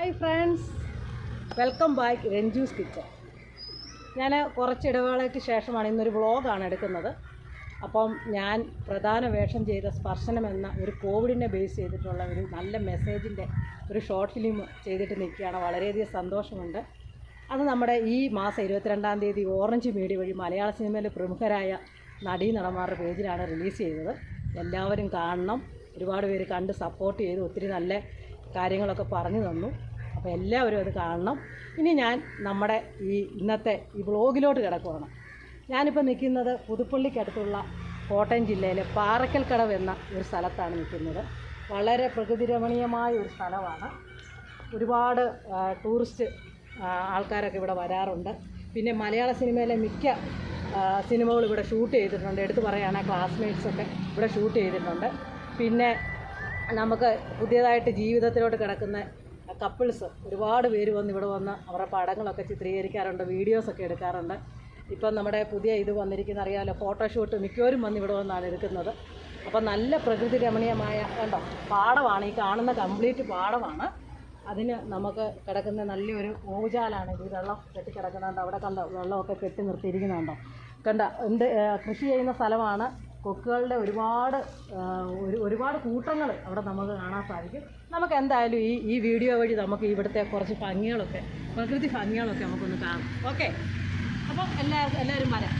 Hi friends, welcome back Ranju's kitchen. ഞാൻ കുറച്ച് ഇടവേളയ്ക്ക് ശേഷമാണ് ഇന്നൊരു വ്ളോഗാണ് എടുക്കുന്നത്. അപ്പം ഞാൻ പ്രധാന വേഷം ചെയ്ത സ്പർശനം എന്ന ഒരു കോവിഡിനെ ബേസ് ചെയ്തിട്ടുള്ള ഒരു നല്ല മെസ്സേജിൻ്റെ ഒരു ഷോർട്ട് ഫിലിം ചെയ്തിട്ട് നിൽക്കുകയാണ്. വളരെയധികം സന്തോഷമുണ്ട്. അത് നമ്മുടെ ഈ മാസം 22-ാം തീയതി ഓറഞ്ച് മീഡിയ വഴി മലയാള സിനിമയിലെ പ്രമുഖരായ നടീനടന്മാരുടെ പേജിലാണ് റിലീസ് ചെയ്തത്. എല്ലാവരും കാണണം. ഒരുപാട് പേര് കണ്ട് സപ്പോർട്ട് ചെയ്ത് ഒത്തിരി നല്ല കാര്യങ്ങളൊക്കെ പറഞ്ഞു തന്നു. അപ്പോൾ എല്ലാവരും അത് കാണണം. ഇനി ഞാൻ നമ്മുടെ ഇന്നത്തെ വ്ളോഗിലോട്ട് കിടക്കുകയാണ്. ഞാനിപ്പോൾ നിൽക്കുന്നത് പുതുപ്പള്ളിക്കടുത്തുള്ള കോട്ടയം ജില്ലയിലെ പാറയ്ക്കൽക്കടവ് എന്ന ഒരു സ്ഥലത്താണ് നിൽക്കുന്നത്. വളരെ പ്രകൃതി രമണീയമായ ഒരു സ്ഥലമാണ്. ഒരുപാട് ടൂറിസ്റ്റ് ആൾക്കാരൊക്കെ ഇവിടെ വരാറുണ്ട്. പിന്നെ മലയാള സിനിമയിലെ മിക്ക സിനിമകളും ഇവിടെ ഷൂട്ട് ചെയ്തിട്ടുണ്ട്. എടുത്തു പറയുകയാണെങ്കിൽ ക്ലാസ്മേറ്റ്സൊക്കെ ഇവിടെ ഷൂട്ട് ചെയ്തിട്ടുണ്ട്. പിന്നെ നമുക്ക് പുതിയതായിട്ട് ജീവിതത്തിലോട്ട് കിടക്കുന്ന കപ്പിൾസ് ഒരുപാട് പേര് ഇവിടെ വന്ന് അവരുടെ പടങ്ങളൊക്കെ ചിത്രീകരിക്കാറുണ്ട്, വീഡിയോസൊക്കെ എടുക്കാറുണ്ട്. ഇപ്പം നമ്മുടെ പുതിയ വന്നിരിക്കുന്ന അറിയാമല്ലോ, ഫോട്ടോഷൂട്ട് മിക്കവരും വന്ന് ഇവിടെ വന്നാണ് എടുക്കുന്നത്. അപ്പം നല്ല പ്രകൃതി രമണീയമായ കണ്ടോ പാടമാണ് ഈ കാണുന്ന, കംപ്ലീറ്റ് പാടമാണ്. അതിന് നമുക്ക് കിടക്കുന്ന നല്ലൊരു ഊജാലാണ്. ഈ വെള്ളം കെട്ടിക്കിടക്കുന്നുണ്ട്. അവിടെ കണ്ടോ വെള്ളമൊക്കെ കെട്ടി നിർത്തിയിരിക്കുന്നുണ്ടോ, കണ്ട എന്ത് കൃഷി ചെയ്യുന്ന സ്ഥലമാണ്. കൊക്കുകളുടെ ഒരുപാട് കൂട്ടങ്ങൾ അവിടെ നമുക്ക് കാണാൻ സാധിക്കും. നമുക്ക് എന്തായാലും ഈ വീഡിയോ വഴി നമുക്ക് ഇവിടുത്തെ കുറച്ച് ഭംഗികളൊക്കെ, പ്രകൃതി ഭംഗികളൊക്കെ നമുക്കൊന്ന് കാണാം. ഓക്കെ, അപ്പം എല്ലാവരും വരാം.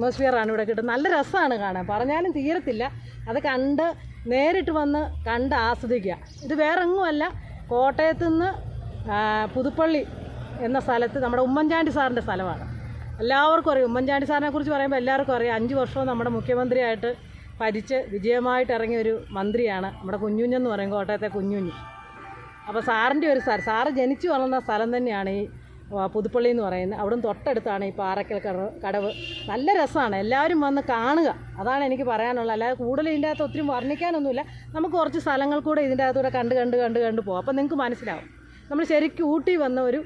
അറ്റ്മോസ്ഫിയറാണ് ഇവിടെ കിട്ടുന്നത്. നല്ല രസമാണ് കാണാൻ, പറഞ്ഞാലും തീരത്തില്ല. അത് കണ്ട് നേരിട്ട് വന്ന് കണ്ട് ആസ്വദിക്കുക. ഇത് വേറെ എങ്ങുമല്ല, കോട്ടയത്തു നിന്ന് പുതുപ്പള്ളി എന്ന സ്ഥലത്ത് നമ്മുടെ ഉമ്മൻചാണ്ടി സാറിൻ്റെ സ്ഥലമാണ്. എല്ലാവർക്കും അറിയാം, ഉമ്മൻചാണ്ടി സാറിനെ കുറിച്ച് പറയുമ്പോൾ എല്ലാവർക്കും അറിയാം. 5 വർഷവും നമ്മുടെ മുഖ്യമന്ത്രിയായിട്ട് ഭരിച്ച് വിജയമായിട്ട് ഇറങ്ങിയ ഒരു മന്ത്രിയാണ് നമ്മുടെ കുഞ്ഞുഞ്ഞെന്ന് പറയും, കോട്ടയത്തെ കുഞ്ഞുഞ്ഞ്. അപ്പോൾ സാറിൻ്റെ ഒരു സ്ഥലം, സാറ് ജനിച്ചു വളർന്ന സ്ഥലം തന്നെയാണ് ഈ പുതുപ്പള്ളി എന്ന് പറയുന്നത്. അവിടുന്ന് തൊട്ടടുത്താണ് ഈ പാറയ്ക്കൽ കടവ്. നല്ല രസമാണ്, എല്ലാവരും വന്ന് കാണുക. അതാണ് എനിക്ക് പറയാനുള്ളത്. അല്ലാതെ കൂടുതൽ ഇതിൻ്റെ അകത്ത് ഒത്തിരി വർണ്ണിക്കാനൊന്നുമില്ല. നമുക്ക് കുറച്ച് സ്ഥലങ്ങൾ കൂടെ ഇതിൻ്റെ അകത്തൂടെ കണ്ട് പോകാം. അപ്പോൾ നിങ്ങൾക്ക് മനസ്സിലാവും നമ്മൾ ശരിക്കും ഊട്ടി വന്ന ഒരു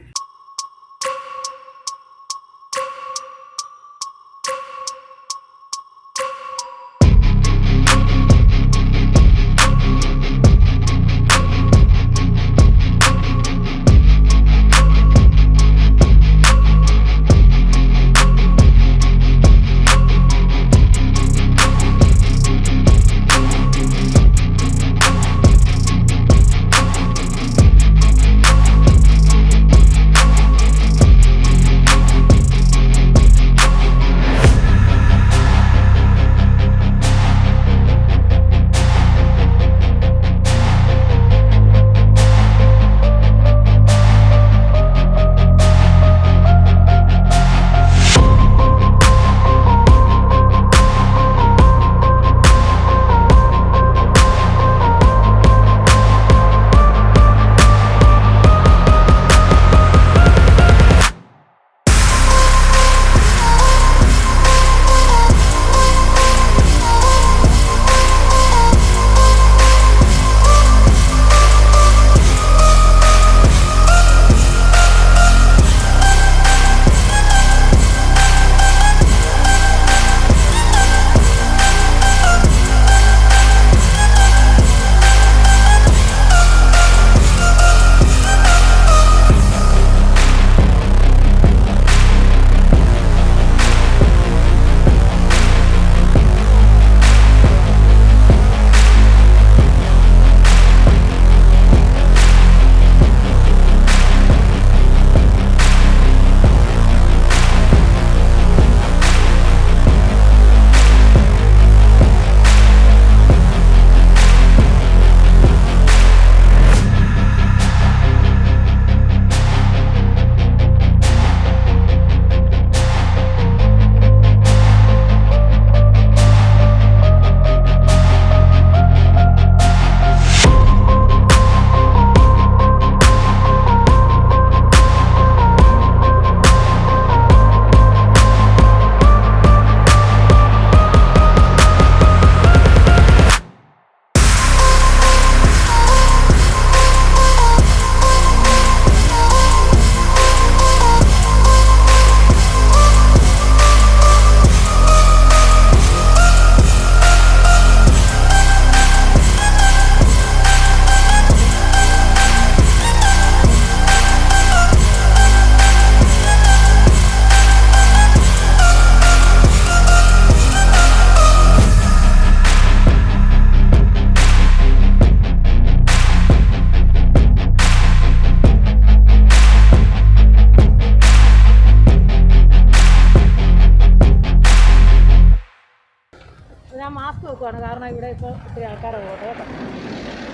നോക്കുവാണ്. കാരണം ഇവിടെ ഇപ്പോൾ ഒത്തിരി ആൾക്കാരുള്ളത് കേട്ടോ.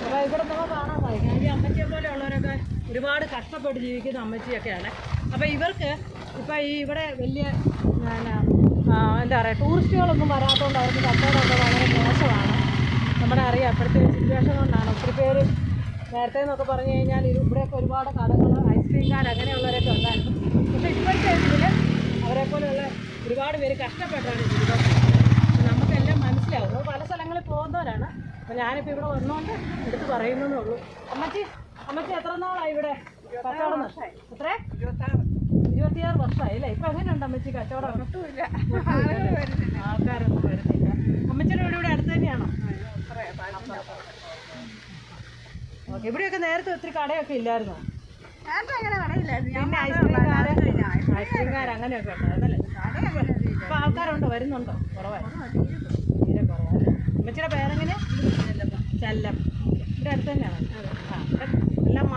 അപ്പോൾ ഇവിടെ നമ്മൾ കാണാൻ സാധിക്കും ഈ അമ്മച്ചിയെ പോലെയുള്ളവരൊക്കെ ഒരുപാട് കഷ്ടപ്പെട്ട് ജീവിക്കുന്ന അമ്മച്ചിയൊക്കെയാണ്. അപ്പോൾ ഇവർക്ക് ഇപ്പോൾ ഈ ഇവിടെ വലിയ എന്താ പറയുക ടൂറിസ്റ്റുകളൊന്നും വരാത്തതുകൊണ്ട് അവർക്ക് കച്ചവടമൊക്കെ വളരെ മോശമാണ്. നമ്മുടെ അറിയാം ഇപ്പോഴത്തെ സിറ്റുവേഷൻ കൊണ്ടാണ്. ഒത്തിരി പേര് നേരത്തെ എന്നൊക്കെ പറഞ്ഞു കഴിഞ്ഞാൽ ഇവിടെയൊക്കെ ഒരുപാട് കടകൾ ഐസ്ക്രീംകാർ അങ്ങനെയുള്ളവരൊക്കെ ഉണ്ടായിരുന്നു. പക്ഷേ ഇപ്പോഴത്തെ ഇതിൽ അവരെപ്പോലെയുള്ള ഒരുപാട് പേര് കഷ്ടപ്പെട്ടാണ് ജീവിതം. നമുക്കെല്ലാം മനസ്സിലാവും. നമ്മൾ പല സ്ഥലങ്ങളിൽ പോകുന്നവരാണ്. അപ്പോൾ ഞാനിപ്പോൾ ഇവിടെ വന്നുകൊണ്ട് എടുത്ത് പറയുന്നതേ ഉള്ളൂ. അമ്മച്ചി എത്ര നാളായി ഇവിടെ കച്ചവടം? എത്ര? 26 വർഷമായി അല്ലേ? ഇപ്പം എങ്ങനെയുണ്ട് അമ്മച്ചി കച്ചവടം? ആൾക്കാരൊന്നും വരുന്നില്ല. അമ്മച്ചിയുടെ വീട് ഇവിടെ അടുത്ത് തന്നെയാണോ? ഓക്കെ. ഇവിടെയൊക്കെ നേരത്തെ ഒത്തിരി കടയൊക്കെ ഇല്ലായിരുന്നോ? പിന്നെ ഐസ്ക്രീംകാർ അങ്ങനെയൊക്കെ ഉണ്ടായിരുന്നല്ലേ? ഇപ്പം ആൾക്കാരുണ്ടോ? വരുന്നുണ്ടോ? കുറവായി, തീരെ കുറവാണ്. അമ്മച്ചിയുടെ പേരെങ്ങനെ? ചെല്ലം. ഇവിടെ അടുത്ത് തന്നെയാണോ? ആ, എല്ലാം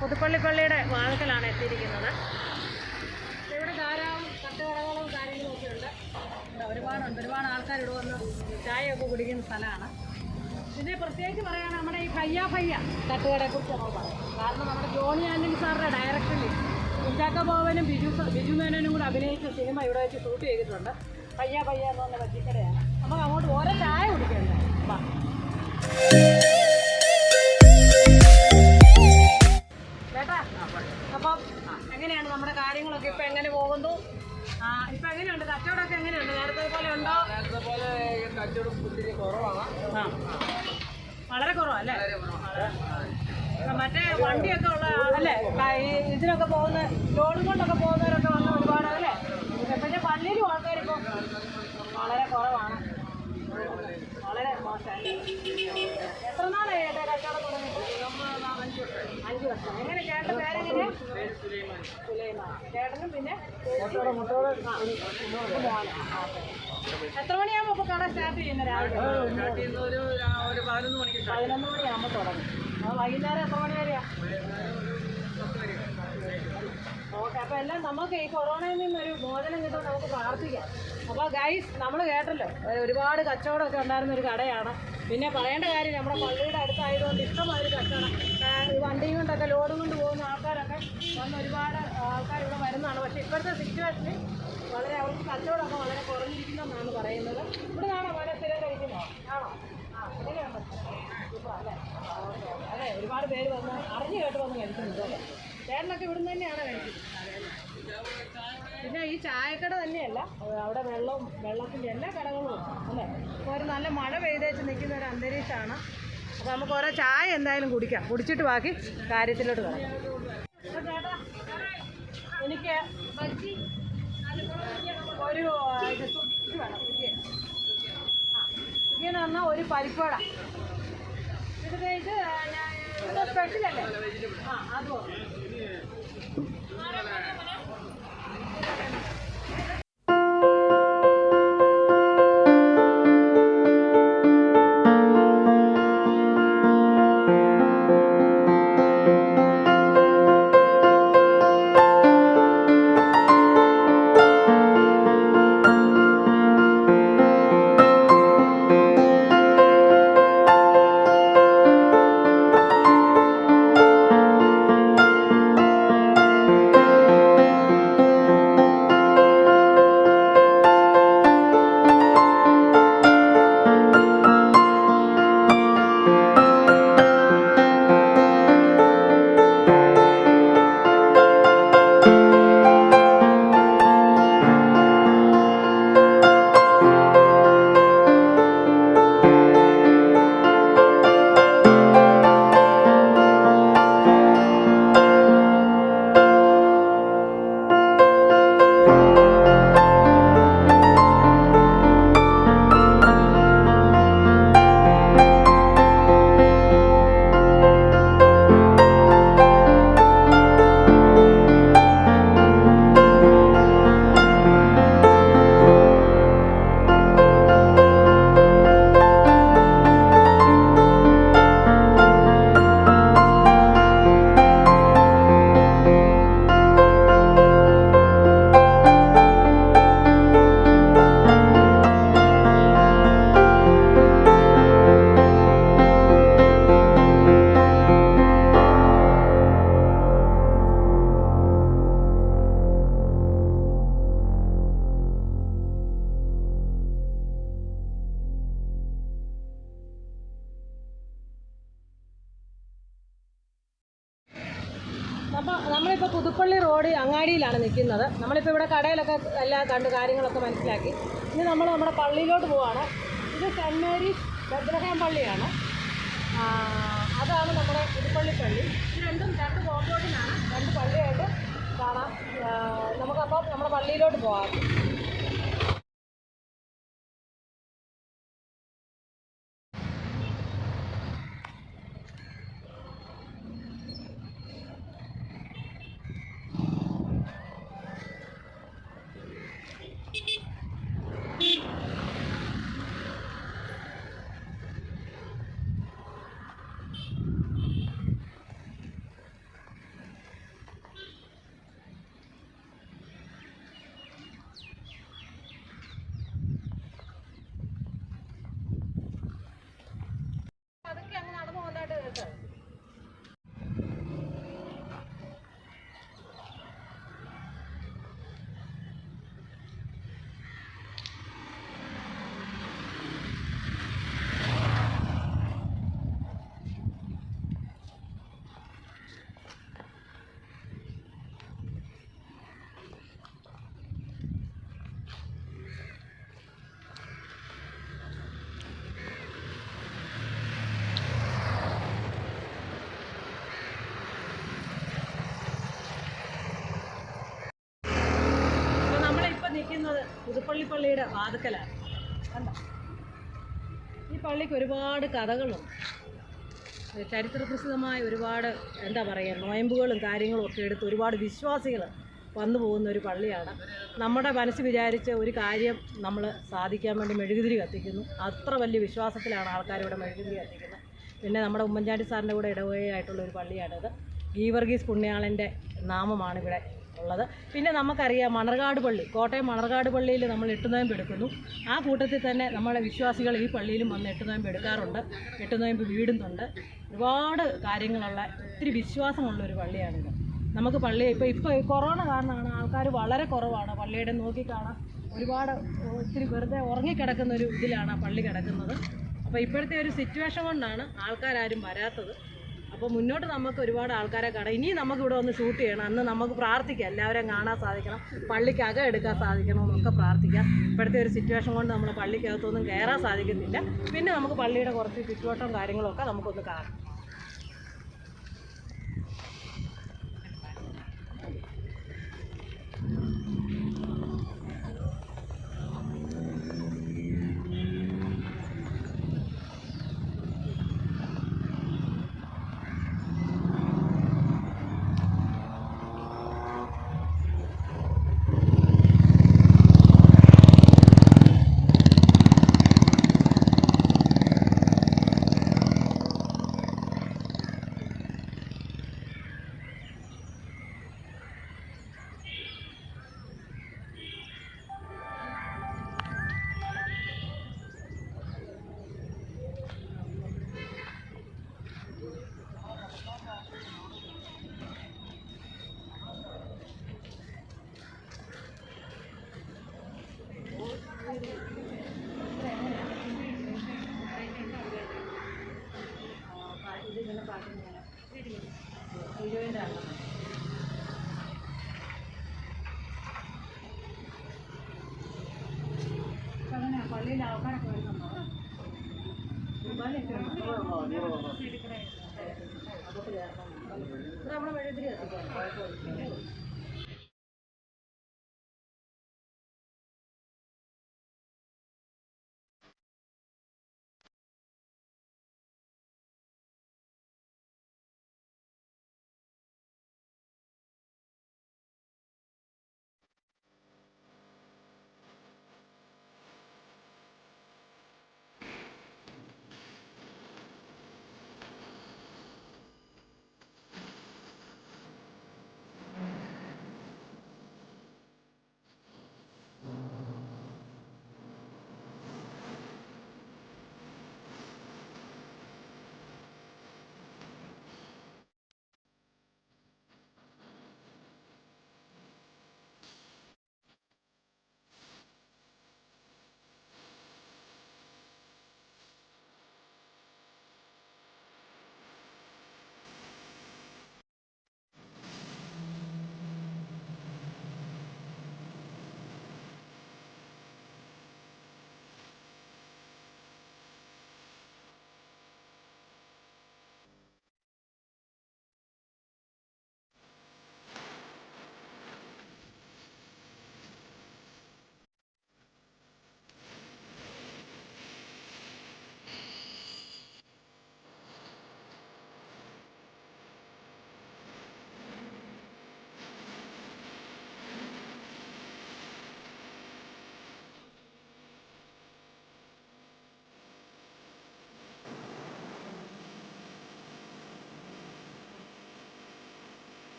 പുതുപ്പള്ളി പള്ളിയുടെ വാതിക്കലാണ് എത്തിയിരിക്കുന്നത്. ഇവിടെ ധാരാളം തട്ടുകടകളും കാര്യങ്ങളും ഒക്കെ ഉണ്ട്. ഒരുപാട് ആൾക്കാർ ഇവിടെ വന്ന് ചായയൊക്കെ കുടിക്കുന്ന സ്ഥലമാണ്. പിന്നെ പ്രത്യേകിച്ച് പറയുകയാണെങ്കിൽ നമ്മുടെ ഈ ഫയ്യ തട്ടുകടയെക്കുറിച്ച് നമ്മൾ പറയാം. കാരണം നമ്മുടെ ജോണി ആൻ്റണി സാറിൻ്റെ ഡയറക്ഷനിൽ കുഞ്ചാക്ക ബോബനും ബിജു മേനോനും കൂടെ അഭിനയിച്ച സിനിമ ഇവിടെ വെച്ച് ഷൂട്ട് ചെയ്തിട്ടുണ്ട്. ഫയ്യ എന്ന് പറഞ്ഞ പറ്റിക്കടയാണ്. നമുക്ക് അങ്ങോട്ട് ഓരോ ചായ കുടിക്കണ്ടേ. ചേട്ടാ, അപ്പം എങ്ങനെയാണ് നമ്മുടെ കാര്യങ്ങളൊക്കെ ഇപ്പം എങ്ങനെ പോകുന്നു? ഇപ്പം എങ്ങനെയുണ്ട് കച്ചവടമൊക്കെ? എങ്ങനെയുണ്ട്? നേരത്തെ പോലെ ഉണ്ടോ? നേരത്തെ പോലെ കച്ചവടം ഒത്തിരി കുറവാണ്. വളരെ കുറവല്ലേ? മറ്റേ വണ്ടിയൊക്കെ ഉള്ള അല്ലേ, ഇതിനൊക്കെ പോകുന്ന ലോഡും കൊണ്ടൊക്കെ പോകുന്നവരൊക്കെ വന്ന് ഒരുപാട് അല്ലേ? പക്ഷേ പള്ളിയിലും ആൾക്കാരിപ്പോൾ വളരെ കുറവാണ്. വളരെ മോശമല്ലേ? എത്ര നാളായി ചേട്ടാ കച്ചവടം തുടങ്ങിയിട്ട്? 5 വർഷം. എങ്ങനെ ചേട്ടൻ പേരെങ്ങനെ? സുലൈമാൻ. ചേട്ടനും പിന്നെ എത്ര മണിയാകുമ്പോൾ ഇപ്പോൾ കട സ്റ്റാർട്ട് ചെയ്യുന്നത്? രാവിലെ 11 മണിക്ക് 11 മണിയാകുമ്പോൾ തുടങ്ങും. വൈകുന്നേരം എത്ര മണി വരെയാണ്? ഓക്കെ. അപ്പോൾ എല്ലാം നമുക്ക് ഈ കൊറോണയിൽ നിന്നൊരു മോചനം കിട്ടാൻ നമുക്ക് പ്രാർത്ഥിക്കാം. അപ്പോൾ ഗൈസ്, നമ്മൾ കേട്ടല്ലോ ഒരുപാട് കച്ചവടമൊക്കെ ഉണ്ടായിരുന്ന ഒരു കടയാണ്. പിന്നെ പറയേണ്ട കാര്യം, നമ്മുടെ പള്ളിയുടെ അടുത്തായതുകൊണ്ട് ഇഷ്ടമായൊരു കച്ചവടം. വണ്ടിയും കൊണ്ടൊക്കെ ലോഡും കൊണ്ട് പോകുന്ന ആൾക്കാരൊക്കെ വന്ന് ഒരുപാട് ആൾക്കാർ ഇവിടെ വരുന്നതാണ്. പക്ഷേ ഇപ്പോഴത്തെ സിറ്റുവേഷനിൽ അവർക്ക് കച്ചവടമൊക്കെ വളരെ കുറഞ്ഞിരിക്കുന്നതെന്നാണ് പറയുന്നത്. ഇവിടെ നിന്നാണോ വളരെ സ്ഥിരം കഴിക്കുന്നോ? ആണോ? അങ്ങനെയാണ്. അല്ലേ? അതെ, ഒരുപാട് പേര് വന്ന് അറിഞ്ഞു കേട്ട് വന്ന് കഴിക്കുന്നുണ്ട് അല്ലേ? ചേട്ടനൊക്കെ ഇവിടുന്ന് തന്നെയാണ് കഴിക്കുന്നത്. പിന്നെ ഈ ചായക്കട തന്നെയല്ല, അവിടെ വെള്ളത്തിൻ്റെ എല്ലാ കടകളും ഉണ്ട് അല്ലേ? ഇപ്പോൾ ഒരു നല്ല മഴ പെയ്തേച്ച് നിൽക്കുന്ന ഒരു അന്തരീക്ഷമാണ്. അപ്പോൾ നമുക്ക് ഓരോ ചായ എന്തായാലും കുടിക്കാം. കുടിച്ചിട്ട് ബാക്കി കാര്യത്തിലോട്ട് വരാം. അപ്പോൾ ചേട്ടാ, എനിക്ക് ഒരു ഇത് വേണം. ഇങ്ങനെ പറഞ്ഞാൽ ഒരു പരിപ്പുവട. ഇത് സ്പെഷ്യലല്ലേ? അതും നമ്മളിപ്പോൾ പുതുപ്പള്ളി റോഡ് അങ്ങാടിയിലാണ് നിൽക്കുന്നത്. നമ്മളിപ്പോൾ ഇവിടെ കടയിലൊക്കെ എല്ലാം കണ്ട് കാര്യങ്ങളൊക്കെ മനസ്സിലാക്കി. ഇനി നമ്മൾ നമ്മുടെ പള്ളിയിലോട്ട് പോവാണ്. ഇത് സെൻറ്റ് മേരീസ് ബെത്ലഹേം പള്ളിയാണ്. അതാണ് നമ്മുടെ പുതുപ്പള്ളി പള്ളി. ഇത് രണ്ട് കോമ്പൗണ്ടിനാണ്, രണ്ട് പള്ളിയായിട്ട് കാണാം. നമുക്കപ്പം നമ്മുടെ പള്ളിയിലോട്ട് പോകാം. അതൊക്കെ അങ്ങ് നടന്നു പോകുന്നതായിട്ട് കേട്ടോ. നിൽക്കുന്നത് പുതുപ്പള്ളി പള്ളിയുടെ വാതുക്കലാണ്. കണ്ടോ, ഈ പള്ളിക്ക് ഒരുപാട് കഥകളുണ്ട്. ചരിത്രപ്രസിദ്ധമായ ഒരുപാട് എന്താ പറയുക നോയമ്പുകളും കാര്യങ്ങളും ഒക്കെ എടുത്ത് ഒരുപാട് വിശ്വാസികൾ വന്നു പോകുന്ന ഒരു പള്ളിയാണ്. നമ്മുടെ മനസ്സ് വിചാരിച്ച ഒരു കാര്യം നമ്മൾ സാധിക്കാൻ വേണ്ടി മെഴുകുതിരി കത്തിക്കുന്നു. അത്ര വലിയ വിശ്വാസത്തിലാണ് ആൾക്കാരിവിടെ മെഴുകുതിരി കത്തിക്കുന്നത്. പിന്നെ നമ്മുടെ ഉമ്മൻചാണ്ടി സാറിൻ്റെ കൂടെ ഇടവകയായിട്ടുള്ള ഒരു പള്ളിയാണിത്. ഗീവർഗീസ് പുണ്യാളൻ്റെ നാമമാണ് ഇവിടെ ഉള്ളത്. പിന്നെ നമുക്കറിയാം മണർകാട് പള്ളി, കോട്ടയം മണർകാട് പള്ളിയിൽ നമ്മൾ എട്ടുനോയമ്പ് എടുക്കുന്നു. ആ കൂട്ടത്തിൽ തന്നെ നമ്മളെ വിശ്വാസികൾ ഈ പള്ളിയിലും വന്ന് എട്ടുനോയമ്പ് എടുക്കാറുണ്ട്, എട്ടുനോയമ്പ് വീടുന്നുണ്ട്. ഒരുപാട് കാര്യങ്ങളുള്ള ഒത്തിരി വിശ്വാസമുള്ളൊരു പള്ളിയാണിത്. നമുക്ക് പള്ളി ഇപ്പോൾ കൊറോണ കാരണമാണ് ആൾക്കാർ വളരെ കുറവാണ്. പള്ളിയുടെ നോക്കിക്കാണാൻ ഒരുപാട് ഒത്തിരി വെറുതെ ഉറങ്ങിക്കിടക്കുന്ന ഒരു ഇതിലാണ് ആ പള്ളി കിടക്കുന്നത്. അപ്പോൾ ഇപ്പോഴത്തെ ഒരു സിറ്റുവേഷൻ കൊണ്ടാണ് ആൾക്കാരും വരാത്തത്. അപ്പോൾ മുന്നോട്ട് നമുക്ക് ഒരുപാട് ആൾക്കാരെ കാണാം. ഇനിയും നമുക്കിവിടെ ഒന്ന് ഷൂട്ട് ചെയ്യണം. അന്ന് നമുക്ക് പ്രാർത്ഥിക്കാം, എല്ലാവരെയും കാണാൻ സാധിക്കണം, പള്ളിക്കകം എടുക്കാൻ സാധിക്കണം എന്നൊക്കെ പ്രാർത്ഥിക്കാം. ഇപ്പോഴത്തെ ഒരു സിറ്റുവേഷൻ കൊണ്ട് നമ്മൾ പള്ളിക്കകത്തൊന്നും കയറാൻ സാധിക്കുന്നില്ല. പിന്നെ നമുക്ക് പള്ളിയുടെ കുറച്ച് ചുറ്റുവട്ടവും കാര്യങ്ങളൊക്കെ നമുക്കൊന്ന് കാണാം. പള്ളിയിൽ ആൾക്കാരൊക്കെ വരുന്നുണ്ടോ? നമ്മുടെ മെഴുകുതിരി കത്തിക്കാം.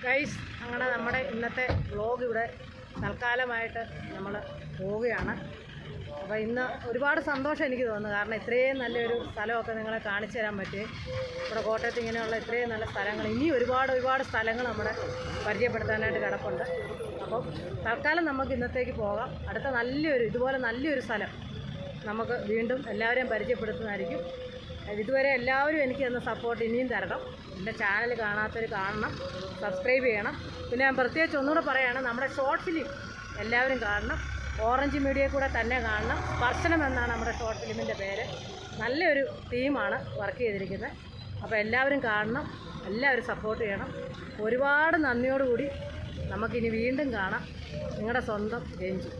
ഗൈസ്, അങ്ങനെ നമ്മുടെ ഇന്നത്തെ വ്ളോഗ് ഇവിടെ തൽക്കാലമായിട്ട് നമ്മൾ പോവുകയാണ്. അപ്പോൾ ഇന്ന് ഒരുപാട് സന്തോഷം എനിക്ക് തോന്നുന്നു. കാരണം ഇത്രയും നല്ലൊരു സ്ഥലമൊക്കെ നിങ്ങളെ കാണിച്ചു തരാൻ പറ്റി. ഇവിടെ കോട്ടയത്ത് ഇങ്ങനെയുള്ള ഇത്രയും നല്ല സ്ഥലങ്ങൾ, ഇനി ഒരുപാട് സ്ഥലങ്ങൾ നമ്മുടെ പരിചയപ്പെടുത്താനായിട്ട് കിടപ്പുണ്ട്. അപ്പം തൽക്കാലം നമുക്ക് ഇന്നത്തേക്ക് പോകാം. അടുത്ത ഇതുപോലെ നല്ലൊരു സ്ഥലം നമുക്ക് വീണ്ടും എല്ലാവരെയും പരിചയപ്പെടുത്തുന്നതായിരിക്കും. ഇതുവരെ എല്ലാവരും എനിക്ക് തന്ന സപ്പോർട്ട് ഇനിയും തരണം. എൻ്റെ ചാനൽ കാണാത്തവർ കാണണം, സബ്സ്ക്രൈബ് ചെയ്യണം. പിന്നെ ഞാൻ പ്രത്യേകിച്ച് ഒന്നുകൂടെ പറയുകയാണ്, നമ്മുടെ ഷോർട്ട് ഫിലിം എല്ലാവരും കാണണം. ഓറഞ്ച് മീഡിയയിൽ കൂടെ തന്നെ കാണണം. സ്പർശനം എന്നാണ് നമ്മുടെ ഷോർട്ട് ഫിലിമിൻ്റെ പേര്. നല്ലൊരു ടീമാണ് വർക്ക് ചെയ്തിരിക്കുന്നത്. അപ്പോൾ എല്ലാവരും കാണണം, എല്ലാവരും സപ്പോർട്ട് ചെയ്യണം. ഒരുപാട് നന്ദിയോടുകൂടി നമുക്കിനി വീണ്ടും കാണാം. നിങ്ങളുടെ സ്വന്തം രഞ്ജു.